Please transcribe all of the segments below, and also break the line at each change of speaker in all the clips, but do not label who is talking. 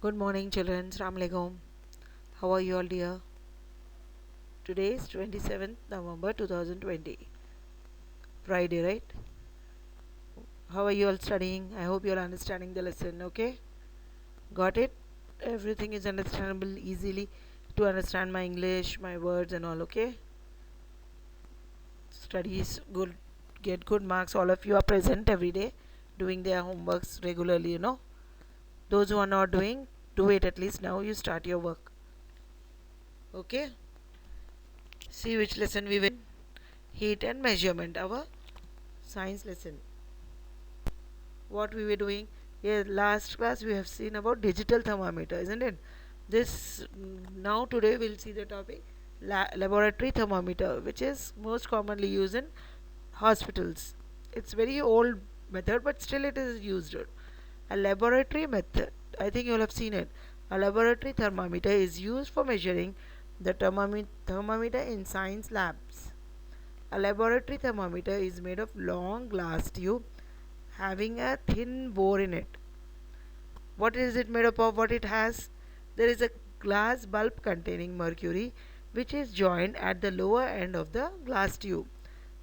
Good morning, children. Assalamu alaikum. How are you all, dear? Today is 27th November 2020. Friday, right? How are you all studying? I hope you are understanding the lesson, okay? Got it? Everything is understandable easily to understand my English, my words, and all, okay? Studies good, get good marks. All of you are present every day, doing their homeworks regularly. Those who are not doing, do it at least now. You start your work, okay? See which lesson we will. Heat and measurement, our science lesson. What we were doing, yeah, last class we have seen about digital thermometer, isn't it? This now today we'll see the topic laboratory thermometer, which is most commonly used in hospitals. It's very old method, but still it is used. A laboratory method, I think you will have seen it. A laboratory thermometer is used for measuring the thermometer in science labs. A laboratory thermometer is made of long glass tube having a thin bore in it. What is it made up of? What it has? There is a glass bulb containing mercury which is joined at the lower end of the glass tube.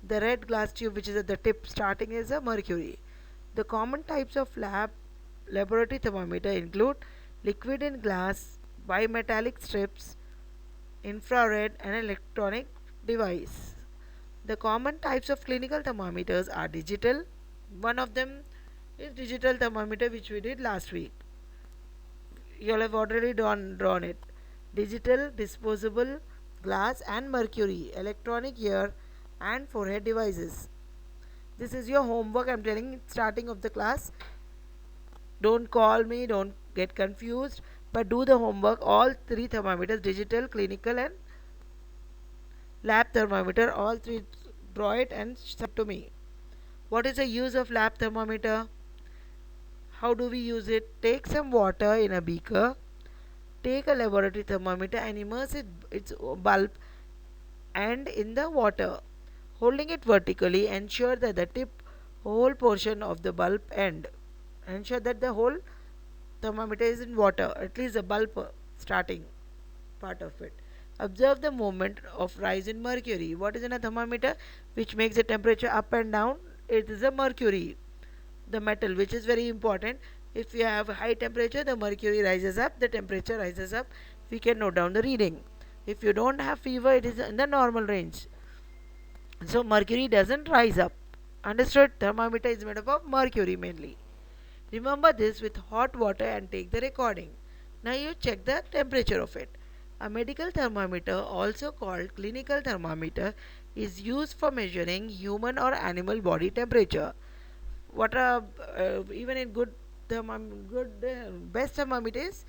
The red glass tube which is at the tip starting is a mercury. The common types of laboratory thermometer include liquid in glass, bimetallic strips, infrared and electronic device. The common types of clinical thermometers are digital. One of them is digital thermometer which we did last week. You all have already drawn it. Digital, disposable, glass and mercury, electronic ear and forehead devices. This is your homework. I am telling starting of the class. Don't call me, don't get confused, but do the homework. All three thermometers, digital, clinical and lab thermometer, all three, draw it and send to me. What is the use of lab thermometer? How do we use it? Take some water in a beaker, take a laboratory thermometer and immerse its bulb and in the water. Holding it vertically, ensure that the tip whole portion of the bulb end. Ensure that the whole thermometer is in water, at least the bulb starting part of it. Observe the movement of rise in mercury. What is in a thermometer which makes the temperature up and down? It is a mercury, the metal, which is very important. If you have a high temperature, the mercury rises up, the temperature rises up, we can note down the reading. If you don't have fever, it is in the normal range. So mercury doesn't rise up. Understood? Thermometer is made up of mercury mainly. Remember this with hot water and take the recording. Now you check the temperature of it. A medical thermometer, also called clinical thermometer, is used for measuring human or animal body temperature. What are even in best thermometer is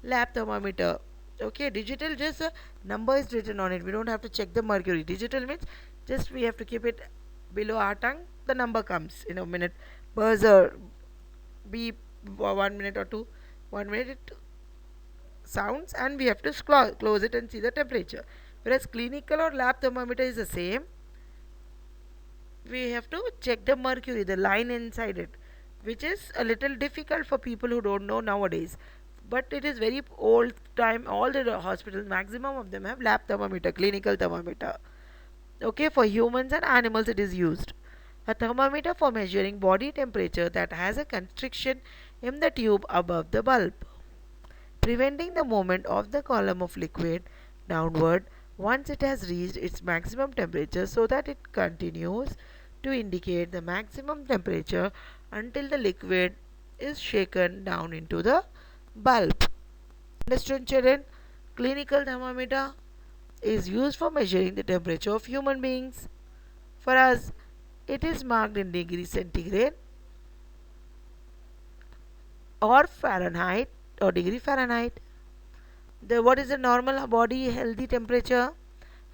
lab thermometer. Okay, digital, just a number is written on it. We don't have to check the mercury. Digital means just we have to keep it below our tongue. The number comes in a minute. Buzzer beep 1 minute or two. 1 minute it sounds and we have to close it and see the temperature. Whereas clinical or lab thermometer is the same. We have to check the mercury, the line inside it, which is a little difficult for people who don't know nowadays. But it is very old time. All the hospitals, maximum of them have lab thermometer, clinical thermometer. Okay, for humans and animals it is used. A thermometer for measuring body temperature that has a constriction in the tube above the bulb, preventing the movement of the column of liquid downward once it has reached its maximum temperature, so that it continues to indicate the maximum temperature until the liquid is shaken down into the bulb. Understood, children? Clinical thermometer is used for measuring the temperature of human beings. For us, it is marked in degrees centigrade or Fahrenheit or degree Fahrenheit. What is the normal body healthy temperature?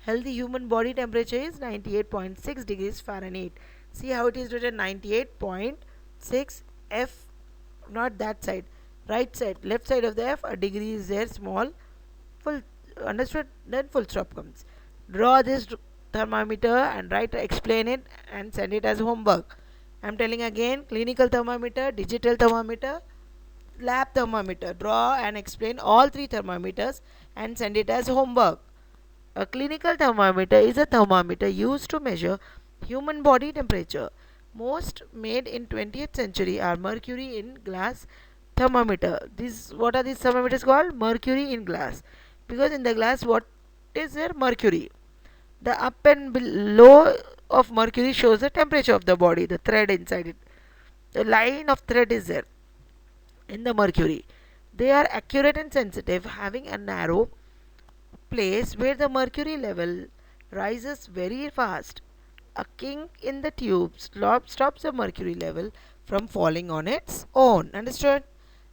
Healthy human body temperature is 98.6 degrees Fahrenheit. See how it is written, 98.6 F, not that side, right side, left side of the F, a degree is there, small, full, understood? Then full stop comes. Draw this thermometer and write, explain it and send it as homework. I am telling again, clinical thermometer, digital thermometer, Lab thermometer. Draw and explain all three thermometers and send it as homework. A clinical thermometer is a thermometer used to measure human body temperature. Most made in 20th century are mercury in glass thermometer. These what are these thermometers called? Mercury in glass. Because in the glass what is there? Mercury. The up and below of mercury shows the temperature of the body, the thread inside it. The line of thread is there in the mercury. They are accurate and sensitive, having a narrow place where the mercury level rises very fast. A kink in the tube stops the mercury level from falling on its own. Understood?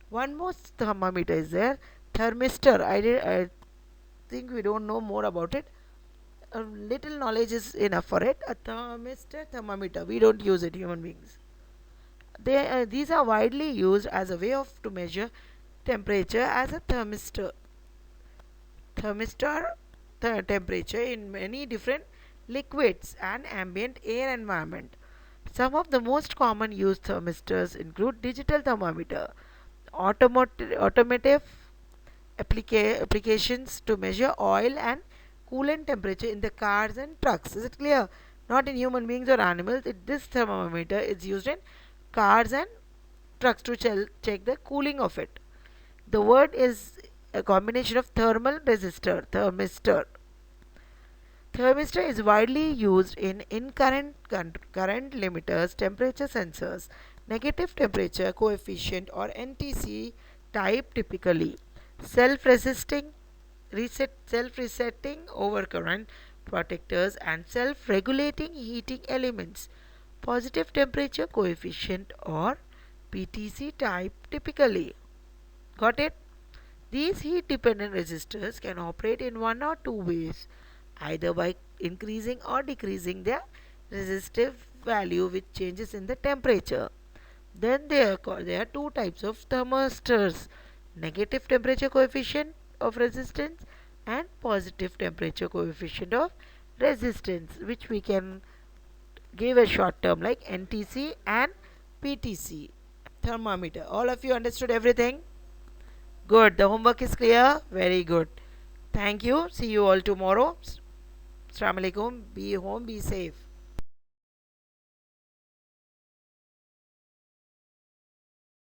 One more thermometer is there. Thermistor. I think we don't know more about it. A little knowledge is enough for it. A thermistor, thermometer. We don't use it, human beings. These are widely used as a way of to measure temperature as a thermistor. Thermistor temperature in many different liquids and ambient air environment. Some of the most common used thermistors include digital thermometer, automotive applications to measure oil and coolant temperature in the cars and trucks. Is it clear? Not in human beings or animals. This thermometer is used in cars and trucks to check the cooling of it. The word is a combination of thermal resistor, thermistor. Thermistor is widely used in current limiters, temperature sensors, negative temperature coefficient or NTC type typically. Self-resisting, self-resetting overcurrent protectors and self-regulating heating elements. Positive temperature coefficient or PTC type typically. Got it? These heat dependent resistors can operate in one or two ways, either by increasing or decreasing their resistive value with changes in the temperature. Then there are two types of thermistors: negative temperature coefficient of resistance and positive temperature coefficient of resistance, which we can give a short term like NTC and PTC thermometer. All of you understood everything? Good. The homework is clear? Very good. Thank you. See you all tomorrow. Assalamu alaikum. Be home, be safe.